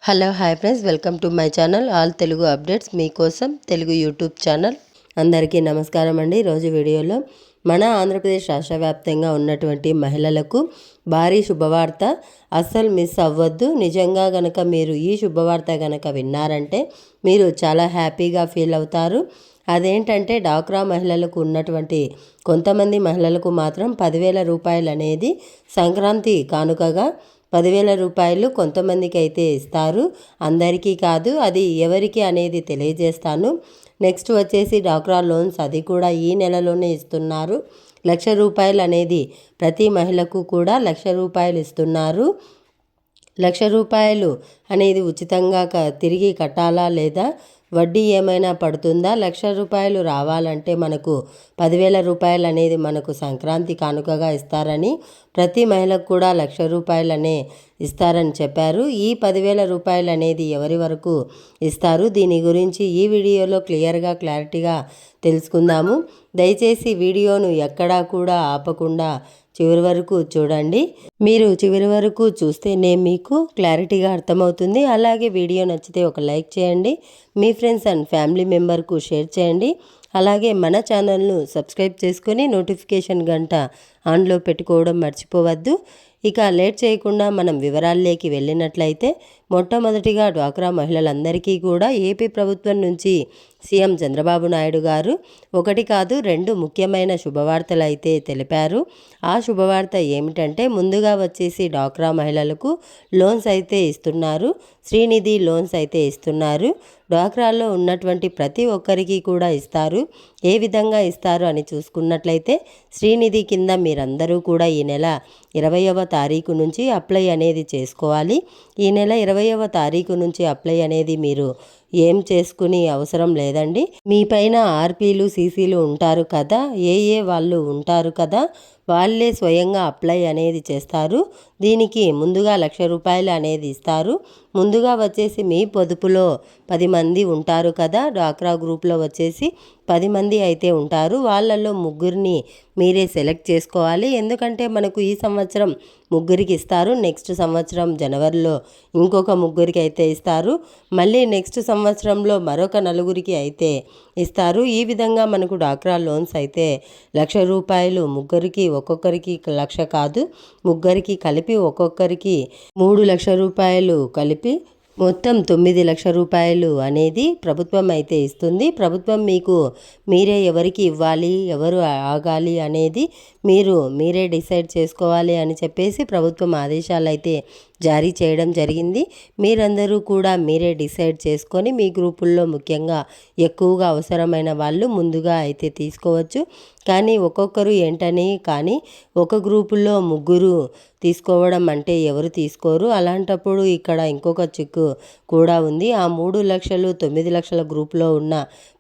Hello hi friends, welcome to my channel all Telugu updates. మీకోసం Telugu YouTube channel. అందరికీ నమస్కారం అండి. ఈరోజు వీడియోలో మన ఆంధ్రప్రదేశ్ రాష్ట్ర వ్యాప్తంగా ఉన్నటువంటి మహిళలకు భారీ శుభవార్త. అస్సలు మిస్ అవ్వద్దు. నిజంగా గనక మీరు ఈ శుభవార్త గనక విన్నారంటే మీరు చాలా హ్యాపీగా ఫీల్ అవుతారు. అదేంటంటే డాక్రా మహిళలకు ఉన్నటువంటి కొంతమంది మహిళలకు మాత్రం 10,000 రూపాయలు అనేది సంక్రాంతి కానుకగా 10,000 రూపాయలు కొంతమందికి అయితే ఇస్తారు. అందరికీ కాదు, అది ఎవరికి అనేది తెలియజేస్తాను. నెక్స్ట్ వచ్చేసి డాక్రా లోన్స్, అది కూడా ఈ నెలలోనే ఇస్తున్నారు. 1,00,000 రూపాయలు అనేది ప్రతి మహిళకు కూడా 1,00,000 రూపాయలు ఇస్తున్నారు. 1,00,000 రూపాయలు అనేది ఉచితంగా తిరిగి కట్టాలా లేదా వడ్డీ ఏమైనా పడుతుందా? 1,00,000 రూపాయలు రావాలంటే మనకు 10,000 రూపాయలు అనేది మనకు సంక్రాంతి కానుకగా ఇస్తారని, ప్రతి మహిళకు కూడా 1,00,000 రూపాయలనే ఇస్తారని చెప్పారు. ఈ 10,000 రూపాయలు అనేది ఎవరి వరకు ఇస్తారు, దీని గురించి ఈ వీడియోలో క్లారిటీగా తెలుసుకుందాము. దయచేసి వీడియోను ఎక్కడా కూడా ఆపకుండా చివరి వరకు చూడండి. మీరు చివరి వరకు చూస్తేనే మీకు క్లారిటీగా అర్థమవుతుంది. అలాగే వీడియో నచ్చితే ఒక లైక్ చేయండి, మీ ఫ్రెండ్స్ అండ్ ఫ్యామిలీ మెంబర్కు షేర్ చేయండి. అలాగే మన ఛానల్ను సబ్స్క్రైబ్ చేసుకొని నోటిఫికేషన్ గంట ఆన్లో పెట్టుకోవడం మర్చిపోవద్దు. ఇక లేట్ చేయకుండా మనం వివరాల్లోకి వెళ్ళినట్లయితే, మొట్టమొదటిగా డ్వాక్రా మహిళలందరికీ కూడా ఏపీ ప్రభుత్వం నుంచి సీఎం చంద్రబాబు నాయుడు గారు 1 కాదు 2 ముఖ్యమైన శుభవార్తలు అయితే తెలిపారు. ఆ శుభవార్త ఏమిటంటే, ముందుగా వచ్చేసి డ్వాక్రా మహిళలకు లోన్స్ అయితే ఇస్తున్నారు. శ్రీనిధి లోన్స్ అయితే ఇస్తున్నారు. డ్వాక్రాలో ఉన్నటువంటి ప్రతి ఒక్కరికి కూడా ఇస్తారు. ఏ విధంగా ఇస్తారు అని చూసుకున్నట్లయితే, శ్రీనిధి కింద మీరందరూ కూడా ఈ నెల 20వ తారీఖు నుంచి అప్లై అనేది చేసుకోవాలి. ఈ నెల 20వ తారీఖు నుంచి అప్లై అనేది మీరు ఏం చేసుకుని అవసరం లేదండి. మీ పైన ఆర్పీలు సీసీలు ఉంటారు కదా, వాళ్ళు ఉంటారు కదా, వాళ్ళే స్వయంగా అప్లై అనేది చేస్తారు. దీనికి ముందుగా 1,00,000 రూపాయలు అనేది ఇస్తారు. ముందుగా వచ్చేసి మీ పొదుపులో 10 మంది ఉంటారు కదా, డ్వాక్రా గ్రూప్లో వచ్చేసి 10 మంది అయితే ఉంటారు. వాళ్ళల్లో 3 మీరే సెలెక్ట్ చేసుకోవాలి. ఎందుకంటే మనకు ఈ సంవత్సరం 3 ఇస్తారు. నెక్స్ట్ సంవత్సరం జనవరిలో ఇంకొక 3 అయితే ఇస్తారు. మళ్ళీ నెక్స్ట్ సంవత్సరంలో మరొక 4 అయితే ఇస్తారు. ఈ విధంగా మనకు డ్వాక్రా లోన్స్ అయితే 1,00,000 రూపాయలు, 3 ఒక్కొక్కరికి 1,00,000 కాదు, 3 కలిపి ఒక్కొక్కరికి 3,00,000 రూపాయలు కలిపి మొత్తం 9,00,000 రూపాయలు అనేది ప్రభుత్వం అయితే ఇస్తుంది. ప్రభుత్వం మీకు మీరే ఎవరికి ఇవ్వాలి, ఎవరు ఆగాలి అనేది మీరే డిసైడ్ చేసుకోవాలి అని చెప్పేసి ప్రభుత్వం ఆదేశాలు అయితే జారీ చేయడం జరిగింది. మీరందరూ కూడా మీరే డిసైడ్ చేసుకొని మీ గ్రూపుల్లో ముఖ్యంగా ఎక్కువగా అవసరమైన వాళ్ళు ముందుగా అయితే తీసుకోవచ్చు. కానీ ఒక్కొక్కరు ఏంటని కానీ ఒక గ్రూపుల్లో 3 తీసుకోవడం అంటే ఎవరు తీసుకోరు. అలాంటప్పుడు ఇక్కడ ఇంకొక చిక్కు కూడా ఉంది. ఆ 3,00,000 9,00,000 గ్రూప్లో ఉన్న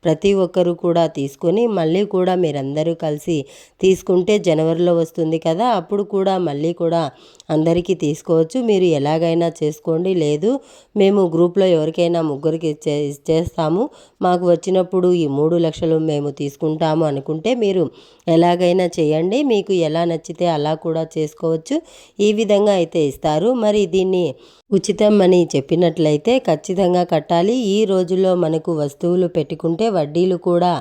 ప్రతి ఒక్కరు కూడా తీసుకొని మళ్ళీ కూడా మీరందరూ కలిసి తీసుకుంటే జనవరిలో వస్తుంది కదా, అప్పుడు కూడా మళ్ళీ కూడా అందరికీ తీసుకోవచ్చు. మీరు ఎలాగైనా చేసుకోండి. లేదు మేము గ్రూప్లో ఎవరికైనా 3కి ఇచ్చేస్తాము, మాకు వచ్చినప్పుడు ఈ 3,00,000 మేము తీసుకుంటాము అనుకుంటే మీరు ఎలాగైనా చేయండి. మీకు ఎలా నచ్చితే అలా కూడా చేసుకోవచ్చు. ఈ విధంగా అయితే ఇస్తారు. మరి దీన్ని ఉచితం అని చెప్పినట్లయితే ఖచ్చితంగా కట్టాలి. ఈ రోజుల్లో మనకు వస్తువులు పెట్టుకుంటే వడ్డీలు కూడా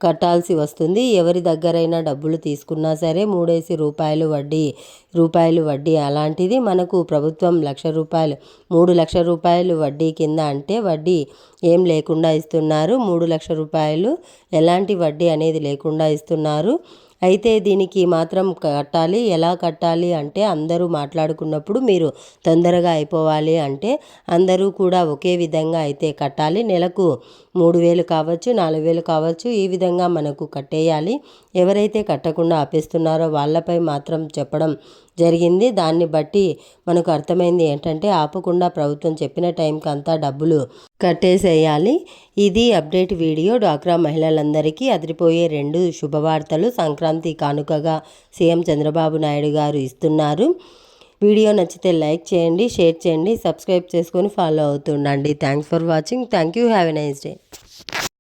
కట్టాల్సి వస్తుంది. ఎవరి దగ్గరైనా డబ్బులు తీసుకున్నా సరే 3 వడ్డీ అలాంటిది మనకు ప్రభుత్వం 1,00,000 రూపాయలు 3,00,000 రూపాయలు వడ్డీ కింద అంటే వడ్డీ ఏం లేకుండా ఇస్తున్నారు. 3,00,000 రూపాయలు ఎలాంటి వడ్డీ అనేది లేకుండా ఇస్తున్నారు. అయితే దీనికి మాత్రం కట్టాలి. ఎలా కట్టాలి అంటే, అందరూ మాట్లాడుకున్నప్పుడు మీరు తొందరగా అయిపోవాలి అంటే అందరూ కూడా ఒకే విధంగా అయితే కట్టాలి. నెలకు 3,000 కావచ్చు, 4,000 కావచ్చు, ఈ విధంగా మనకు కట్టేయాలి. ఎవరైతే కట్టకుండా ఆపేస్తున్నారో వాళ్ళపై మాత్రం చెప్పడం జరిగింది. దాన్ని బట్టి మనకు అర్థమైంది ఏంటంటే, ఆపకుండా ప్రభుత్వం చెప్పిన టైంకి అంతా డబ్బులు కట్టేసేయాలి. ఇది అప్డేట్ వీడియో. డ్వాక్రా మహిళలందరికీ అదిరిపోయే 2 శుభవార్తలు సంక్రాంతి కానుకగా సీఎం చంద్రబాబు నాయుడు గారు ఇస్తున్నారు. వీడియో నచ్చితే లైక్ చేయండి, షేర్ చేయండి, సబ్స్క్రైబ్ చేసుకొని ఫాలో అవుతుండండి. Thanks for watching. Thank you. Have a nice day.